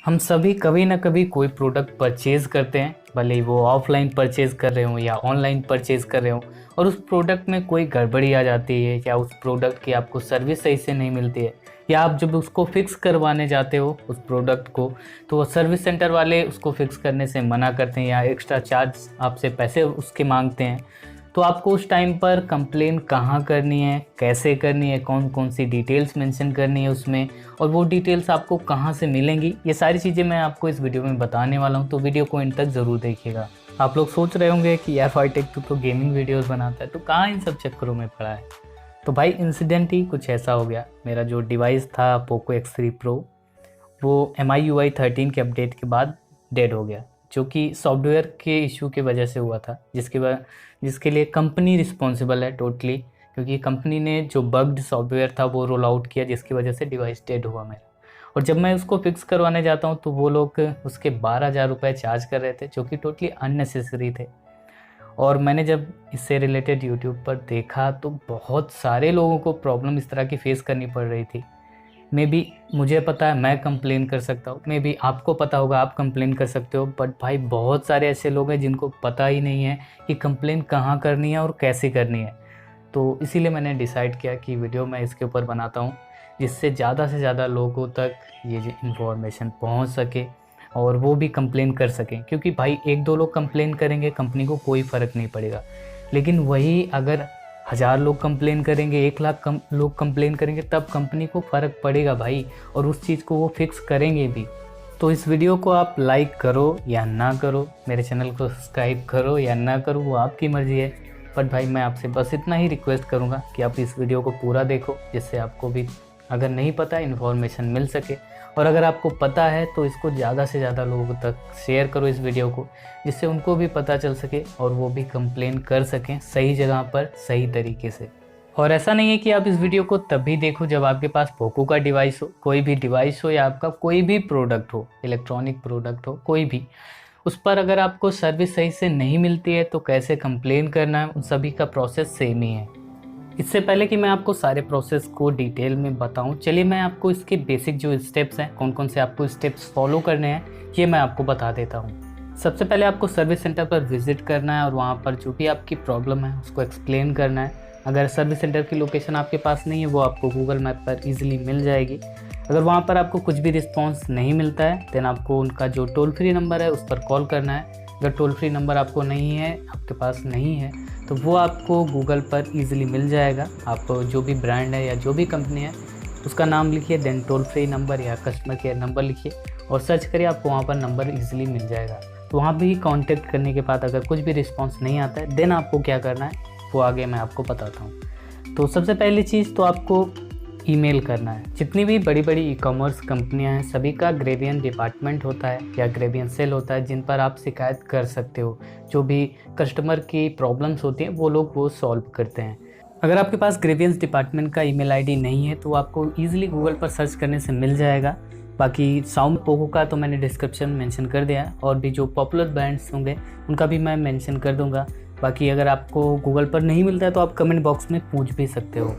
हम सभी कभी ना कभी कोई प्रोडक्ट परचेज़ करते हैं, भले ही वो ऑफ़लाइन परचेज़ कर रहे हों या ऑनलाइन परचेज़ कर रहे हों, और उस प्रोडक्ट में कोई गड़बड़ी आ जाती है या उस प्रोडक्ट की आपको सर्विस सही से नहीं मिलती है, या आप जब उसको फ़िक्स करवाने जाते हो उस प्रोडक्ट को, तो सर्विस सेंटर वाले उसको फ़िक्स करने से मना करते हैं या एक्स्ट्रा चार्ज आपसे पैसे उसके मांगते हैं। तो आपको उस टाइम पर कंप्लेन कहाँ करनी है, कैसे करनी है, कौन कौन सी डिटेल्स मेंशन करनी है उसमें, और वो डिटेल्स आपको कहाँ से मिलेंगी, ये सारी चीज़ें मैं आपको इस वीडियो में बताने वाला हूँ। तो वीडियो को एंड तक ज़रूर देखिएगा। आप लोग सोच रहे होंगे कि यार फाइटेक तो गेमिंग वीडियोस बनाता है, तो कहाँ इन सब चक्करों में पड़ा है। तो भाई इंसिडेंट ही कुछ ऐसा हो गया। मेरा जो डिवाइस था पोको X3 Pro, वो MIUI 13 के अपडेट के बाद डेड हो गया, जो कि सॉफ्टवेयर के इशू की वजह से हुआ था, जिसके लिए कंपनी रिस्पॉन्सिबल है टोटली, क्योंकि कंपनी ने जो बग्ड सॉफ्टवेयर था वो रोल आउट किया, जिसकी वजह से डिवाइस डेड हुआ मेरा। और जब मैं उसको फिक्स करवाने जाता हूँ तो वो लोग उसके 12,000 रुपये चार्ज कर रहे थे, जो कि टोटली अननेसेसरी थे। और मैंने जब इससे रिलेटेड यूट्यूब पर देखा तो बहुत सारे लोगों को प्रॉब्लम इस तरह की फेस करनी पड़ रही थी। मे बी मुझे पता है मैं कंप्लेन कर सकता हूँ, मे बी आपको पता होगा आप कंप्लेन कर सकते हो, बट भाई बहुत सारे ऐसे लोग हैं जिनको पता ही नहीं है कि कंप्लेन कहाँ करनी है और कैसे करनी है। तो इसीलिए मैंने डिसाइड किया कि वीडियो मैं इसके ऊपर बनाता हूँ, जिससे ज़्यादा से ज़्यादा लोगों तक ये जो इन्फॉर्मेशन पहुँच सके और वो भी कंप्लेन कर सकें। क्योंकि भाई एक दो लोग कंप्लेन करेंगे कंपनी को कोई फ़र्क नहीं पड़ेगा, लेकिन वही अगर 1000 लोग कंप्लेन करेंगे, 1 लाख लोग कंप्लेन करेंगे, तब कंपनी को फ़र्क पड़ेगा भाई, और उस चीज़ को वो फिक्स करेंगे भी। तो इस वीडियो को आप लाइक करो या ना करो, मेरे चैनल को सब्सक्राइब करो या ना करो, वो आपकी मर्ज़ी है। बट भाई मैं आपसे बस इतना ही रिक्वेस्ट करूँगा कि आप इस वीडियो को पूरा देखो, जिससे आपको भी अगर नहीं पता इन्फॉर्मेशन मिल सके, और अगर आपको पता है तो इसको ज़्यादा से ज़्यादा लोगों तक शेयर करो इस वीडियो को, जिससे उनको भी पता चल सके और वो भी कंप्लेन कर सकें सही जगह पर सही तरीके से। और ऐसा नहीं है कि आप इस वीडियो को तभी देखो जब आपके पास पोको का डिवाइस हो, कोई भी डिवाइस हो या आपका कोई भी प्रोडक्ट हो, इलेक्ट्रॉनिक प्रोडक्ट हो कोई भी, उस पर अगर आपको सर्विस सही से नहीं मिलती है तो कैसे कंप्लेन करना है, उन सभी का प्रोसेस सेम ही है। इससे पहले कि मैं आपको सारे प्रोसेस को डिटेल में बताऊं, चलिए मैं आपको इसके बेसिक जो स्टेप्स हैं, कौन कौन से आपको स्टेप्स फॉलो करने हैं, ये मैं आपको बता देता हूं। सबसे पहले आपको सर्विस सेंटर पर विज़िट करना है और वहां पर जो भी आपकी प्रॉब्लम है उसको एक्सप्लेन करना है। अगर सर्विस सेंटर की लोकेशन आपके पास नहीं है, वो आपको गूगल मैप पर ईजिली मिल जाएगी। अगर वहाँ पर आपको कुछ भी रिस्पॉन्स नहीं मिलता है, देन आपको उनका जो टोल फ्री नंबर है उस पर कॉल करना है। अगर टोल फ्री नंबर आपको नहीं है, आपके पास नहीं है, तो वो आपको गूगल पर ईज़िली मिल जाएगा। आप जो भी ब्रांड है या जो भी कंपनी है उसका नाम लिखिए, देन टोल फ्री नंबर या कस्टमर केयर नंबर लिखिए और सर्च करिए, आपको वहाँ पर नंबर ईज़िली मिल जाएगा। तो वहाँ भी कांटेक्ट करने के बाद अगर कुछ भी रिस्पांस नहीं आता है, देन आपको क्या करना है वो आगे मैं आपको बताता हूँ। तो सबसे पहली चीज़ तो आपको ईमेल करना है। जितनी भी बड़ी बड़ी ई कॉमर्स कंपनियां हैं, सभी का ग्रेवियन डिपार्टमेंट होता है या ग्रेवियन सेल होता है, जिन पर आप शिकायत कर सकते हो। जो भी कस्टमर की प्रॉब्लम्स होती हैं वो लोग वो सॉल्व करते हैं। अगर आपके पास ग्रेवियंस डिपार्टमेंट का ईमेल आईडी नहीं है तो आपको ईजिली गूगल पर सर्च करने से मिल जाएगा। बाकी साउंड पोको का तो मैंने डिस्क्रिप्शन मेंशन कर दिया है, और भी जो पॉपुलर ब्रांड्स होंगे उनका भी मैं मेंशन कर दूंगा। बाकी अगर आपको गूगल पर नहीं मिलता है तो आप कमेंट बॉक्स में पूछ भी सकते हो।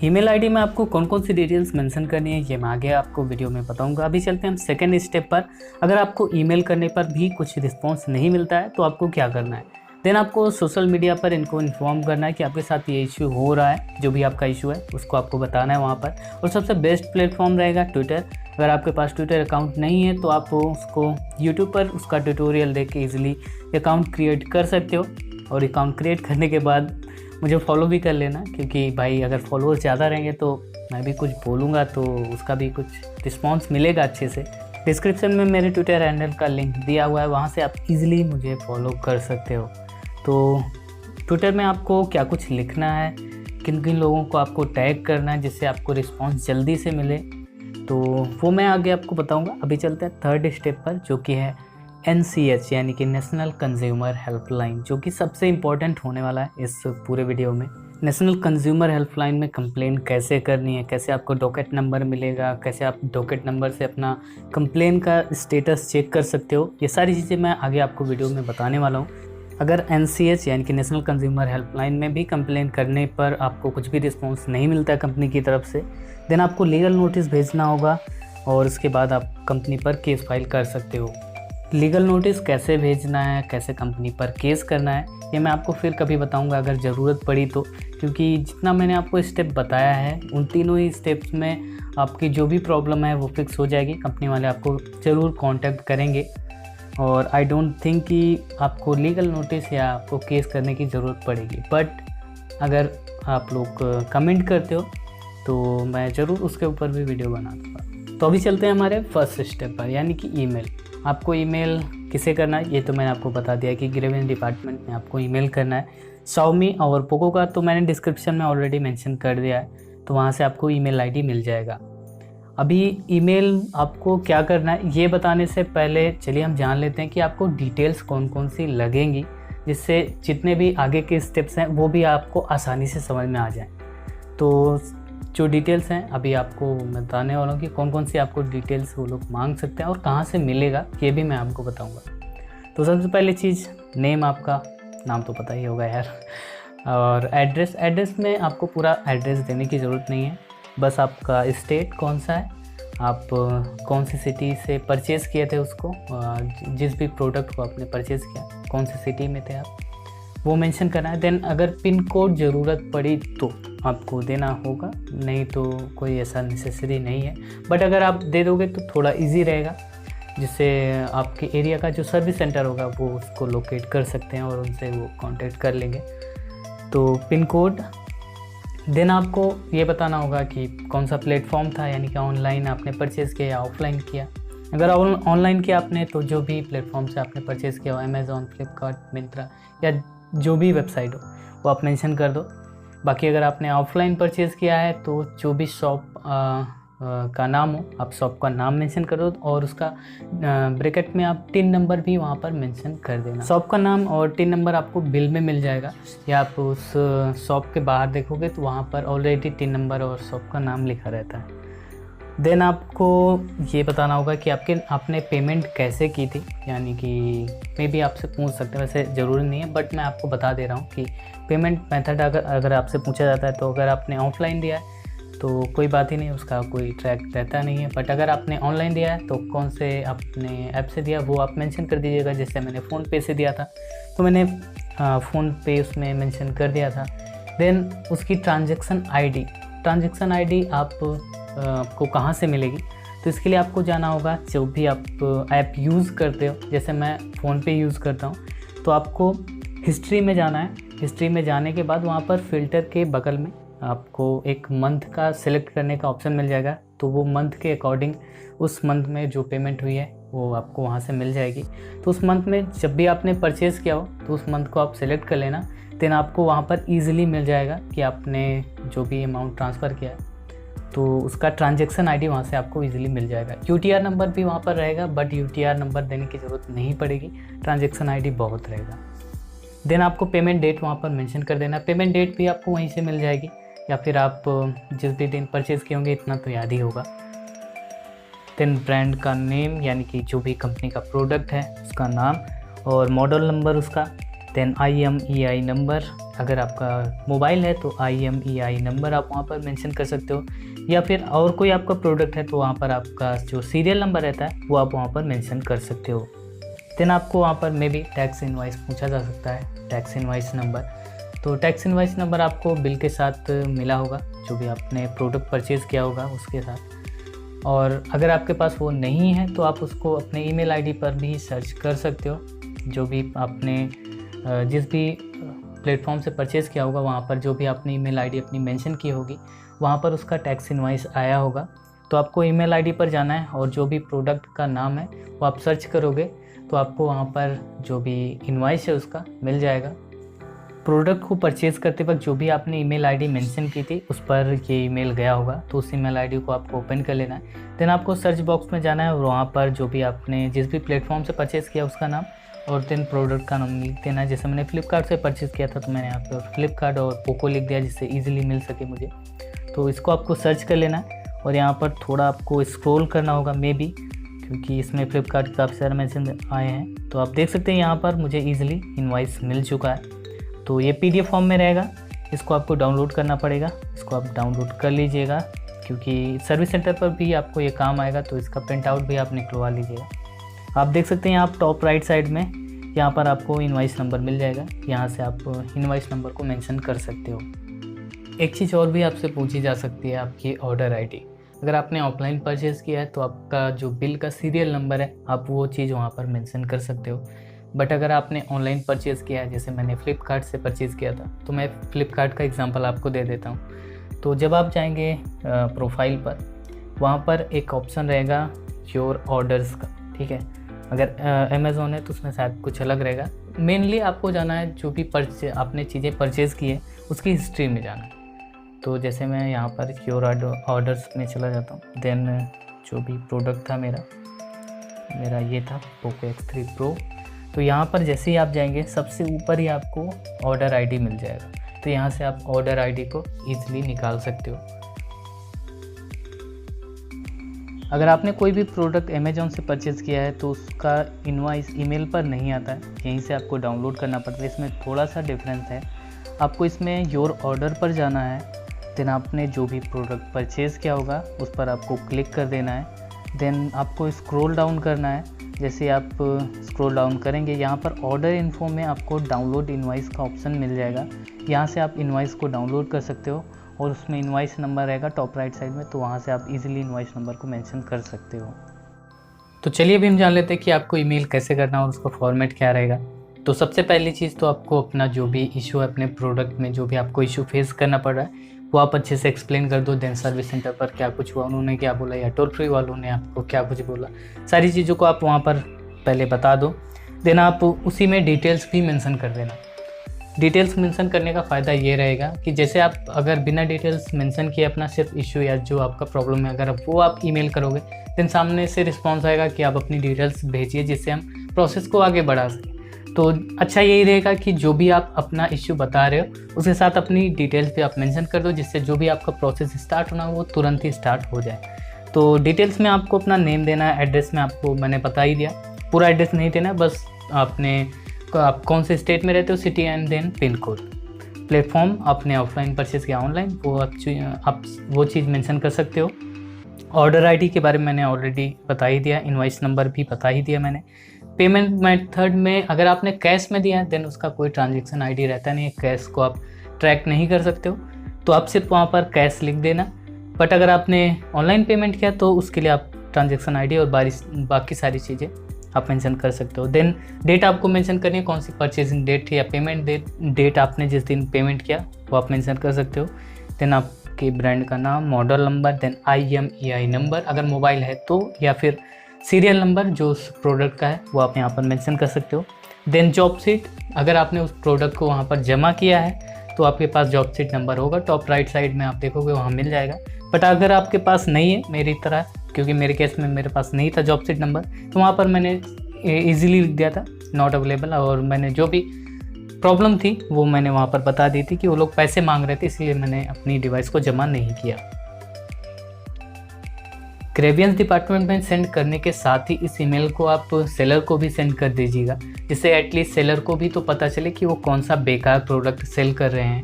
ईमेल आईडी में आपको कौन कौन सी डिटेल्स मेंशन करनी है ये मैं आगे आपको वीडियो में बताऊंगा। अभी चलते हैं हम सेकंड स्टेप पर। अगर आपको ईमेल करने पर भी कुछ रिस्पांस नहीं मिलता है तो आपको क्या करना है, देन आपको सोशल मीडिया पर इनको इन्फॉर्म करना है कि आपके साथ ये इशू हो रहा है। जो भी आपका इशू है उसको आपको बताना है वहाँ पर। और सबसे बेस्ट प्लेटफॉर्म रहेगा ट्विटर। अगर आपके पास ट्विटर अकाउंट नहीं है तो आप उसको यूट्यूब पर उसका ट्यूटोरियल देख के ईजिली अकाउंट क्रिएट कर सकते हो। और अकाउंट क्रिएट करने के बाद मुझे फॉलो भी कर लेना, क्योंकि भाई अगर फॉलोअर्स ज़्यादा रहेंगे तो मैं भी कुछ बोलूँगा तो उसका भी कुछ रिस्पांस मिलेगा अच्छे से। डिस्क्रिप्शन में मेरे ट्विटर हैंडल का लिंक दिया हुआ है, वहाँ से आप इजीली मुझे फॉलो कर सकते हो। तो ट्विटर में आपको क्या कुछ लिखना है, किन किन लोगों को आपको टैग करना है जिससे आपको रिस्पांस जल्दी से मिले, तो वो मैं आगे आपको बताऊँगा। अभी चलते हैं थर्ड स्टेप पर, जो कि है NCH यानी कि नेशनल कंज्यूमर हेल्पलाइन, जो कि सबसे इम्पोर्टेंट होने वाला है इस पूरे वीडियो में। नेशनल कंज्यूमर हेल्पलाइन में कंप्लेन कैसे करनी है, कैसे आपको डॉकेट नंबर मिलेगा, कैसे आप डॉकेट नंबर से अपना कंप्लेन का स्टेटस चेक कर सकते हो, ये सारी चीज़ें मैं आगे आपको वीडियो में बताने वाला हूँ। अगर NCH यानी कि नेशनल कंज्यूमर हेल्पलाइन में भी कंप्लेन करने पर आपको कुछ भी रिस्पॉन्स नहीं मिलता है कंपनी की तरफ से, देन आपको लीगल नोटिस भेजना होगा और उसके बाद आप कंपनी पर केस फाइल कर सकते हो। लीगल नोटिस कैसे भेजना है, कैसे कंपनी पर केस करना है, ये मैं आपको फिर कभी बताऊंगा अगर ज़रूरत पड़ी तो, क्योंकि जितना मैंने आपको स्टेप बताया है उन तीनों ही स्टेप्स में आपकी जो भी प्रॉब्लम है वो फिक्स हो जाएगी। कंपनी वाले आपको ज़रूर कांटेक्ट करेंगे और आई डोंट थिंक कि आपको लीगल नोटिस या आपको केस करने की ज़रूरत पड़ेगी। बट अगर आप लोग कमेंट करते हो तो मैं ज़रूर उसके ऊपर भी वीडियो बना दूँगा। तो अभी चलते हैं हमारे फर्स्ट स्टेप पर, यानी कि ईमेल। आपको ईमेल किसे करना है ये तो मैंने आपको बता दिया कि ग्रेवियन डिपार्टमेंट में आपको ईमेल करना है। Xiaomi और पोको का तो मैंने डिस्क्रिप्शन में ऑलरेडी मेंशन कर दिया है, तो वहाँ से आपको ईमेल आईडी मिल जाएगा। अभी ईमेल आपको क्या करना है ये बताने से पहले चलिए हम जान लेते हैं कि आपको डिटेल्स कौन कौन सी लगेंगी, जिससे जितने भी आगे के स्टेप्स हैं वो भी आपको आसानी से समझ में आ जाएं। तो जो डिटेल्स हैं अभी आपको मैं बताने वाला हूँ कि कौन कौन सी आपको डिटेल्स वो लोग मांग सकते हैं और कहाँ से मिलेगा ये भी मैं आपको बताऊँगा। तो सबसे पहले चीज़, नेम, आपका नाम तो पता ही होगा यार, और एड्रेस में आपको पूरा एड्रेस देने की ज़रूरत नहीं है, बस आपका स्टेट कौन सा है, आप कौन सी सिटी से परचेज़ किए थे उसको, जिस भी प्रोडक्ट को आपने परचेज़ किया कौन सी सिटी में थे आप, वो मेंशन करना है। देन अगर पिन कोड ज़रूरत पड़ी तो आपको देना होगा, नहीं तो कोई ऐसा नेसेसरी नहीं है, बट अगर आप दे दोगे तो थोड़ा इजी रहेगा, जिससे आपके एरिया का जो सर्विस सेंटर होगा वो उसको लोकेट कर सकते हैं और उनसे वो कांटेक्ट कर लेंगे। तो पिन कोड, देन आपको ये बताना होगा कि कौन सा प्लेटफॉर्म था, यानी कि ऑनलाइन आपने परचेज़ किया या ऑफलाइन किया। अगर ऑनलाइन किया आपने तो जो भी प्लेटफॉर्म से आपने परचेज़ किया हो, अमेज़ॉन, फ्लिपकार्ट, मिंत्रा या जो भी वेबसाइट हो वो आप मेंशन कर दो। बाकी अगर आपने ऑफलाइन परचेज़ किया है तो जो भी शॉप का नाम हो आप शॉप का नाम मेंशन कर दो और उसका ब्रैकेट में आप टिन नंबर भी वहाँ पर मेंशन कर देना। शॉप का नाम और टिन नंबर आपको बिल में मिल जाएगा, या आप उस शॉप के बाहर देखोगे तो वहाँ पर ऑलरेडी टिन नंबर और शॉप का नाम लिखा रहता है। देन आपको ये बताना होगा कि आपने पेमेंट कैसे की थी, यानी कि मे भी आपसे पूछ सकते हैं, वैसे ज़रूरी नहीं है बट मैं आपको बता दे रहा हूँ कि पेमेंट मेथड अगर आपसे पूछा जाता है तो अगर आपने ऑफलाइन दिया है तो कोई बात ही नहीं, उसका कोई ट्रैक रहता नहीं है। बट अगर आपने ऑनलाइन दिया है तो कौन से आपने ऐप से दिया वो आप मेंशन कर दीजिएगा। जैसे मैंने फ़ोनपे से दिया था तो मैंने फ़ोनपे उसमें मेंशन कर दिया था। देन उसकी ट्रांजैक्शन आईडी आपको कहाँ से मिलेगी, तो इसके लिए आपको जाना होगा जो भी आप ऐप यूज़ करते हो। जैसे मैं फ़ोनपे यूज़ करता हूँ तो आपको हिस्ट्री में जाना है। हिस्ट्री में जाने के बाद वहाँ पर फ़िल्टर के बगल में आपको एक मंथ का सिलेक्ट करने का ऑप्शन मिल जाएगा, तो वो मंथ के अकॉर्डिंग उस मंथ में जो पेमेंट हुई है वो आपको वहाँ से मिल जाएगी। तो उस मंथ में जब भी आपने परचेज़ किया हो तो उस मंथ को आप सिलेक्ट कर लेना, देन आपको वहाँ पर ईजिली मिल जाएगा कि आपने जो भी अमाउंट ट्रांसफ़र किया है तो उसका ट्रांजैक्शन आईडी वहाँ से आपको इजीली मिल जाएगा। यूटीआर नंबर भी वहाँ पर रहेगा, बट यूटीआर नंबर देने की ज़रूरत नहीं पड़ेगी, ट्रांजैक्शन आईडी बहुत रहेगा। देन आपको पेमेंट डेट वहाँ पर मेंशन कर देना। पेमेंट डेट भी आपको वहीं से मिल जाएगी, या फिर आप जिस भी दिन परचेज़ किए होंगे इतना तो याद ही होगा। देन ब्रांड का नेम, यानी कि जो भी कंपनी का प्रोडक्ट है उसका नाम और मॉडल नंबर उसका। देन IMEI नंबर, अगर आपका मोबाइल है तो IMEI नंबर आप वहाँ पर मेंशन कर सकते हो, या फिर और कोई आपका प्रोडक्ट है तो वहाँ पर आपका जो सीरियल नंबर रहता है वो आप वहाँ पर मेंशन कर सकते हो। देन आपको वहाँ पर मे भी टैक्स इनवॉइस पूछा जा सकता है, टैक्स इनवॉइस नंबर। तो टैक्स इनवॉइस नंबर आपको बिल के साथ मिला होगा, जो भी आपने प्रोडक्ट परचेज़ किया होगा उसके साथ। और अगर आपके पास वो नहीं है तो आप उसको अपने ईमेल आईडी पर भी सर्च कर सकते हो। जो भी आपने जिस भी प्लेटफॉर्म से परचेज़ किया होगा वहाँ पर जो भी आपने ईमेल आईडी अपनी मेंशन की होगी वहाँ पर उसका टैक्स इनवॉइस आया होगा। तो आपको ईमेल आईडी पर जाना है और जो भी प्रोडक्ट का नाम है वो आप सर्च करोगे तो आपको वहाँ पर जो भी इनवॉइस है उसका मिल जाएगा। प्रोडक्ट को परचेज़ करते वक्त जो भी आपने ईमेल आईडी मेंशन की थी उस पर ये ईमेल गया होगा, तो उस ईमेल आईडी को आपको ओपन कर लेना है। देन आपको सर्च बॉक्स में जाना है और वहाँ पर जो भी आपने जिस भी प्लेटफॉर्म से परचेज़ किया उसका नाम और देन प्रोडक्ट का नाम लिख देना है। जैसे मैंने फ्लिपकार्ट से परचेज़ किया था तो मैंने यहाँ पर फ्लिपकार्ट और पोको लिख दिया जिससे ईजिली मिल सके मुझे। तो इसको आपको सर्च कर लेना है और यहाँ पर थोड़ा आपको स्क्रॉल करना होगा मे बी, क्योंकि इसमें फ्लिपकार्ट के काफ़ी सारे मैसेज आए हैं। तो आप देख सकते हैं यहाँ पर मुझे ईजिली इनवॉइस मिल चुका है। तो ये PDF फॉर्म में रहेगा, इसको आपको डाउनलोड करना पड़ेगा। इसको आप डाउनलोड कर लीजिएगा क्योंकि सर्विस सेंटर पर भी आपको ये काम आएगा, तो इसका प्रिंट आउट भी आप निकलवा लीजिएगा। आप देख सकते हैं आप टॉप राइट साइड में यहाँ पर आपको इनवॉइस नंबर मिल जाएगा, यहाँ से आप इनवॉइस नंबर को मेंशन कर सकते हो। एक चीज़ और भी आपसे पूछी जा सकती है, आपकी ऑर्डर आईडी। अगर आपने ऑफलाइन परचेज़ किया है तो आपका जो बिल का सीरियल नंबर है आप वो चीज़ वहाँ पर मेंशन कर सकते हो। बट अगर आपने ऑनलाइन परचेज़ किया है, जैसे मैंने फ़्लिपकार्ट से परचेज़ किया था, तो मैं फ़्लिपकार्ट का एग्जांपल आपको दे देता हूँ। तो जब आप जाएंगे प्रोफाइल पर, वहाँ पर एक ऑप्शन रहेगा योर ऑर्डर्स का, ठीक है। अगर अमेज़ॉन है तो उसमें शायद कुछ अलग रहेगा। मेनली आपको जाना है जो भी आपने चीज़ें परचेज़ की है उसकी हिस्ट्री में जाना है। तो जैसे मैं यहाँ पर योर ऑर्डर्स में चला जाता हूँ। देन जो भी प्रोडक्ट था मेरा ये था पोको X3 Pro। तो यहाँ पर जैसे ही आप जाएंगे सबसे ऊपर ही आपको ऑर्डर आईडी मिल जाएगा। तो यहाँ से आप ऑर्डर आईडी को ईजिली निकाल सकते हो। अगर आपने कोई भी प्रोडक्ट अमेज़ॉन से परचेज़ किया है तो उसका इनवॉइस ईमेल पर नहीं आता है, यहीं से आपको डाउनलोड करना पड़ता है। इसमें थोड़ा सा डिफरेंस है। आपको इसमें योर ऑर्डर पर जाना है, देन आपने जो भी प्रोडक्ट परचेज़ किया होगा उस पर आपको क्लिक कर देना है। देन आपको स्क्रॉल डाउन करना है। जैसे आप स्क्रॉल डाउन करेंगे, यहाँ पर ऑर्डर इन्फो में आपको डाउनलोड इनवॉइस का ऑप्शन मिल जाएगा। यहाँ से आप इनवॉइस को डाउनलोड कर सकते हो और उसमें इनवॉइस नंबर रहेगा टॉप राइट साइड में, तो वहाँ से आप इजीली इनवॉइस नंबर को मेंशन कर सकते हो। तो चलिए अभी हम जान लेते हैं कि आपको ईमेल कैसे करना है और उसका फॉर्मेट क्या रहेगा। तो सबसे पहली चीज़ तो आपको अपना जो भी इशू है अपने प्रोडक्ट में, जो भी आपको इशू फेस करना पड़ रहा है वो आप अच्छे से एक्सप्लेन कर दो। देन सर्विस सेंटर पर क्या कुछ हुआ, उन्होंने क्या बोला, या टोल फ्री वालों ने आपको क्या कुछ बोला, सारी चीज़ों को आप वहाँ पर पहले बता दो। देन आप उसी में डिटेल्स भी मेंशन कर देना। डिटेल्स मेंशन करने का फ़ायदा ये रहेगा कि जैसे आप अगर बिना डिटेल्स मेंशन किए अपना सिर्फ इशू या जो आपका प्रॉब्लम है अगर वो आप ईमेल करोगे, देन सामने से रिस्पॉन्स आएगा कि आप अपनी डिटेल्स भेजिए जिससे हम प्रोसेस को आगे बढ़ा सकें। तो अच्छा यही रहेगा कि जो भी आप अपना इश्यू बता रहे हो उसके साथ अपनी डिटेल्स भी आप मेंशन कर दो, जिससे जो भी आपका प्रोसेस स्टार्ट होना वो तुरंत ही स्टार्ट हो जाए। तो डिटेल्स में आपको अपना नेम देना है। एड्रेस में आपको मैंने बता ही दिया, पूरा एड्रेस नहीं देना, बस आप कौन से स्टेट में रहते हो, city and then pin code. Platform आपने ऑफलाइन परचेज़ किया ऑनलाइन, वो आप वो चीज़ मेंशन कर सकते हो। ऑर्डर आईडी के बारे में मैंने ऑलरेडी बता ही दिया, इनवॉइस नंबर भी बता ही दिया मैंने। पेमेंट मेथड में अगर आपने कैश में दिया है देन उसका कोई ट्रांजैक्शन आईडी रहता नहीं है, कैश को आप ट्रैक नहीं कर सकते हो, तो आप सिर्फ वहाँ पर कैश लिख देना। बट अगर आपने ऑनलाइन पेमेंट किया तो उसके लिए आप ट्रांजैक्शन आईडी और बाकी सारी चीज़ें आप मेंशन कर सकते हो। देन डेट आपको मेंशन करनी है, कौन सी परचेजिंग डेट थी या पेमेंट डेट आपने जिस दिन पेमेंट किया वो आप मेंशन कर सकते हो। देन आपके ब्रांड का नाम, model number, then IMEI number अगर मोबाइल है तो, या फिर सीरियल नंबर जो उस प्रोडक्ट का है वो आप यहाँ पर मेंशन कर सकते हो। देन जॉब सीट, अगर आपने उस प्रोडक्ट को वहाँ पर जमा किया है तो आपके पास जॉब सीट नंबर होगा, टॉप राइट साइड में आप देखोगे वहाँ मिल जाएगा। बट अगर आपके पास नहीं है मेरी तरह, क्योंकि मेरे केस में मेरे पास नहीं था जॉब सीट नंबर, तो वहाँ पर मैंने ईजिली लिख दिया था नॉट अवेलेबल, और मैंने जो भी प्रॉब्लम थी वो मैंने वहाँ पर बता दी थी कि वो लोग पैसे मांग रहे थे, इसलिए मैंने अपनी डिवाइस को जमा नहीं किया। ग्रेवियंस डिपार्टमेंट में सेंड करने के साथ ही इस ईमेल को आप सेलर को भी सेंड कर दीजिएगा, जिससे एटलीस्ट सेलर को भी तो पता चले कि वो कौन सा बेकार प्रोडक्ट सेल कर रहे हैं।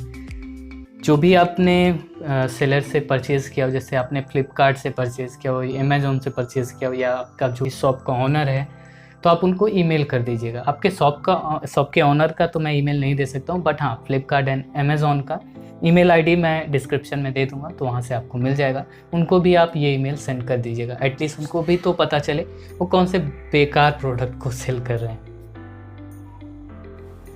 जो भी आपने सेलर से परचेज़ किया हो, जैसे आपने फ्लिपकार्ट से परचेज़ किया हो, अमेज़ॉन से परचेज़ किया हो, या आपका जो शॉप का ऑनर है, तो आप उनको ईमेल कर दीजिएगा। आपके शॉप के ऑनर का तो मैं ईमेल नहीं दे सकता हूँ, बट हाँ फ्लिपकार्ट एंड अमेज़ॉन का ईमेल आईडी मैं डिस्क्रिप्शन में दे दूँगा, तो वहाँ से आपको मिल जाएगा। उनको भी आप ये ईमेल सेंड कर दीजिएगा, एटलीस्ट उनको भी तो पता चले वो कौन से बेकार प्रोडक्ट को सेल कर रहे हैं।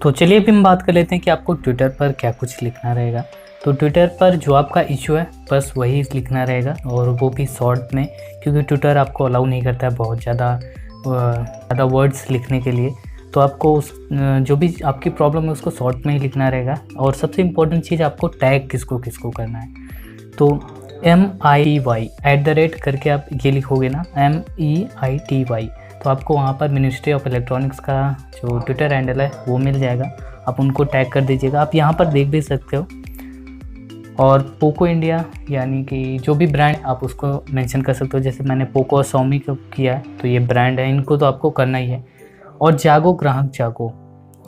तो चलिए अभी हम बात कर लेते हैं कि आपको ट्विटर पर क्या कुछ लिखना रहेगा। तो ट्विटर पर जो आपका इशू है बस वही लिखना रहेगा, और वो भी शॉर्ट में, क्योंकि ट्विटर आपको अलाउ नहीं करता है बहुत ज़्यादा वर्ड्स लिखने के लिए। तो आपको जो भी आपकी प्रॉब्लम है उसको शॉर्ट में ही लिखना रहेगा। और सबसे इम्पोर्टेंट चीज़, आपको टैग किसको किसको करना है, तो MITY करके आप ये लिखोगे ना, MEITY, तो आपको वहाँ पर मिनिस्ट्री ऑफ इलेक्ट्रॉनिक्स का जो ट्विटर हैंडल है वो मिल जाएगा, आप उनको टैग कर दीजिएगा। आप यहाँ पर देख भी सकते हो। और पोको इंडिया यानी कि जो भी ब्रांड आप उसको मेंशन कर सकते हो, जैसे मैंने पोको और Xiaomi को किया है तो ये ब्रांड है, इनको तो आपको करना ही है। और जागो ग्राहक जागो,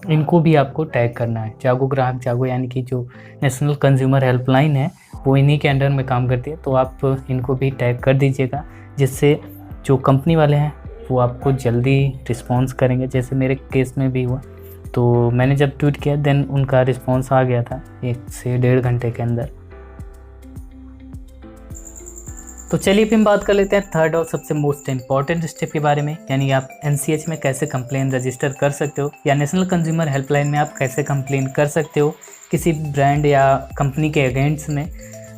इनको भी आपको टैग करना है। जागो ग्राहक जागो यानी कि जो नेशनल कंज्यूमर हेल्पलाइन है वो इन्हीं के अंडर में काम करती है, तो आप इनको भी टैग कर दीजिएगा, जिससे जो कंपनी वाले हैं वो आपको जल्दी रिस्पॉन्स करेंगे। जैसे मेरे केस में भी हुआ, तो मैंने जब ट्वीट किया देन उनका रिस्पॉन्स आ गया था 1 से 1.5 घंटे के अंदर। तो चलिए फिर हम बात कर लेते हैं थर्ड और सबसे मोस्ट इम्पॉर्टेंट स्टेप के बारे में, यानी आप NCH में कैसे कंप्लेन रजिस्टर कर सकते हो या नेशनल कंज्यूमर हेल्पलाइन में आप कैसे कंप्लेन कर सकते हो किसी ब्रांड या कंपनी के अगेंस्ट में।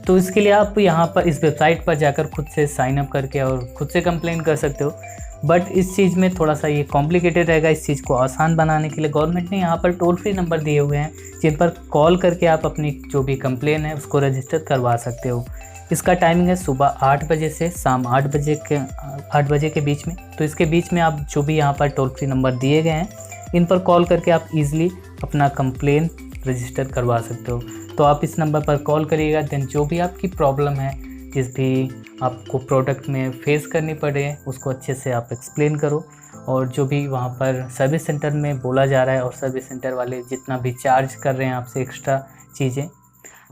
तो इसके लिए आप यहाँ पर इस वेबसाइट पर जाकर खुद से साइन अप करके और खुद से कंप्लेन कर सकते हो। बट इस चीज़ में थोड़ा सा ये कॉम्प्लिकेटेड रहेगा। इस चीज़ को आसान बनाने के लिए गवर्नमेंट ने यहाँ पर टोल फ्री नंबर दिए हुए हैं, जिन पर कॉल करके आप अपनी जो भी कंप्लेन है उसको रजिस्टर करवा सकते हो। इसका टाइमिंग है सुबह 8 बजे से शाम 8 बजे के बीच में। तो इसके बीच में आप जो भी यहाँ पर टोल फ्री नंबर दिए गए हैं इन पर कॉल करके आप ईज़िली अपना कंप्लेन रजिस्टर करवा सकते हो। तो आप इस नंबर पर कॉल करिएगा, देन जो भी आपकी प्रॉब्लम है, जिस भी आपको प्रोडक्ट में फेस करनी पड़े उसको अच्छे से आप एक्सप्लेन करो, और जो भी वहाँ पर सर्विस सेंटर में बोला जा रहा है और सर्विस सेंटर वाले जितना भी चार्ज कर रहे हैं आपसे एक्स्ट्रा चीज़ें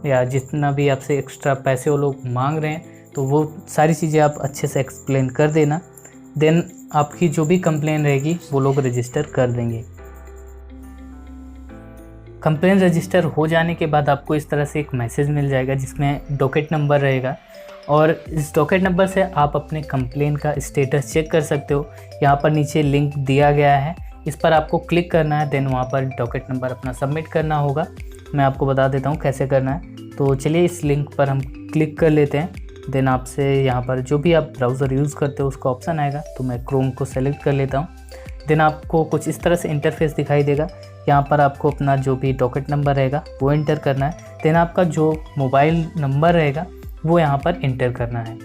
या जितना भी आपसे एक्स्ट्रा पैसे वो लोग मांग रहे हैं, तो वो सारी चीज़ें आप अच्छे से एक्सप्लेन कर देना। देन आपकी जो भी कंप्लेन रहेगी वो लोग रजिस्टर कर देंगे। कंप्लेन रजिस्टर हो जाने के बाद आपको इस तरह से एक मैसेज मिल जाएगा जिसमें डॉकेट नंबर रहेगा, और इस डॉकेट नंबर से आप अपने कंप्लेन का स्टेटस चेक कर सकते हो। यहाँ पर नीचे लिंक दिया गया है, इस पर आपको क्लिक करना है, देन वहाँ पर डॉकेट नंबर अपना सबमिट करना होगा। मैं आपको बता देता हूँ कैसे करना है। तो चलिए इस लिंक पर हम क्लिक कर लेते हैं। देन आपसे यहाँ पर जो भी आप ब्राउज़र यूज़ करते हो उसका ऑप्शन आएगा, तो मैं क्रोम को सेलेक्ट कर लेता हूँ। देन आपको कुछ इस तरह से इंटरफेस दिखाई देगा। यहाँ पर आपको अपना जो भी डॉकेट नंबर रहेगा वो इंटर करना है। देन आपका जो मोबाइल नंबर रहेगा वो यहाँ पर इंटर करना है।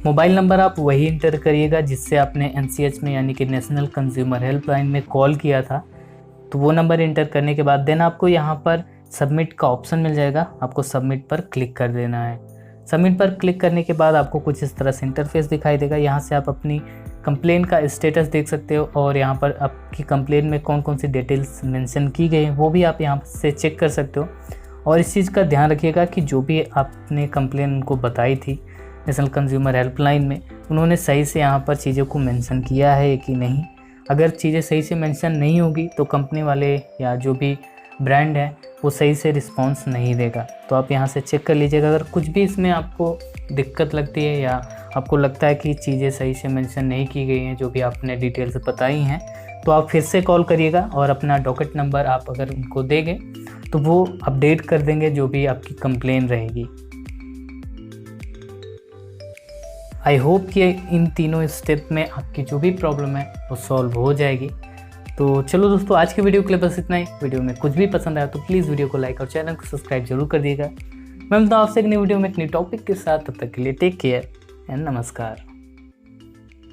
मोबाइल नंबर आप वही इंटर करिएगा जिससे आपने NCH में यानी कि नेशनल कंज्यूमर हेल्पलाइन में कॉल किया था। तो वो नंबर इंटर करने के बाद देन आपको यहाँ पर सबमिट का ऑप्शन मिल जाएगा, आपको सबमिट पर क्लिक कर देना है। सबमिट पर क्लिक करने के बाद आपको कुछ इस तरह से इंटरफेस दिखाई देगा। यहाँ से आप अपनी कंप्लेन का स्टेटस देख सकते हो, और यहाँ पर आपकी कंप्लेन में कौन कौन सी डिटेल्स मेंशन की गई हैं वो भी आप यहाँ से चेक कर सकते हो। और इस चीज़ का ध्यान रखिएगा कि जो भी आपने कंप्लेन उनको बताई थी नेशनल कंज्यूमर हेल्पलाइन में, उन्होंने सही से यहाँ पर चीज़ों को मेंशन किया है कि नहीं। अगर चीज़ें सही से मेंशन नहीं होगी तो कंपनी वाले या जो भी ब्रांड है वो सही से रिस्पांस नहीं देगा। तो आप यहाँ से चेक कर लीजिएगा। अगर कुछ भी इसमें आपको दिक्कत लगती है या आपको लगता है कि चीज़ें सही से मेंशन नहीं की गई हैं जो भी आपने डिटेल्स बताई हैं, तो आप फिर से कॉल करिएगा और अपना डॉकेट नंबर आप अगर उनको देंगे तो वो अपडेट कर देंगे जो भी आपकी कंप्लेन रहेगी। आई होप कि इन तीनों स्टेप में आपकी जो भी प्रॉब्लम है वो सॉल्व हो जाएगी। तो चलो दोस्तों, आज की वीडियो के लिए बस इतना ही। वीडियो में कुछ भी पसंद आया तो प्लीज़ वीडियो को लाइक और चैनल को सब्सक्राइब जरूर कर दिएगा। मैं मिलता हूँ आपसे एक नई वीडियो में एक नई टॉपिक के साथ। तब तक के लिए टेक केयर एंड नमस्कार।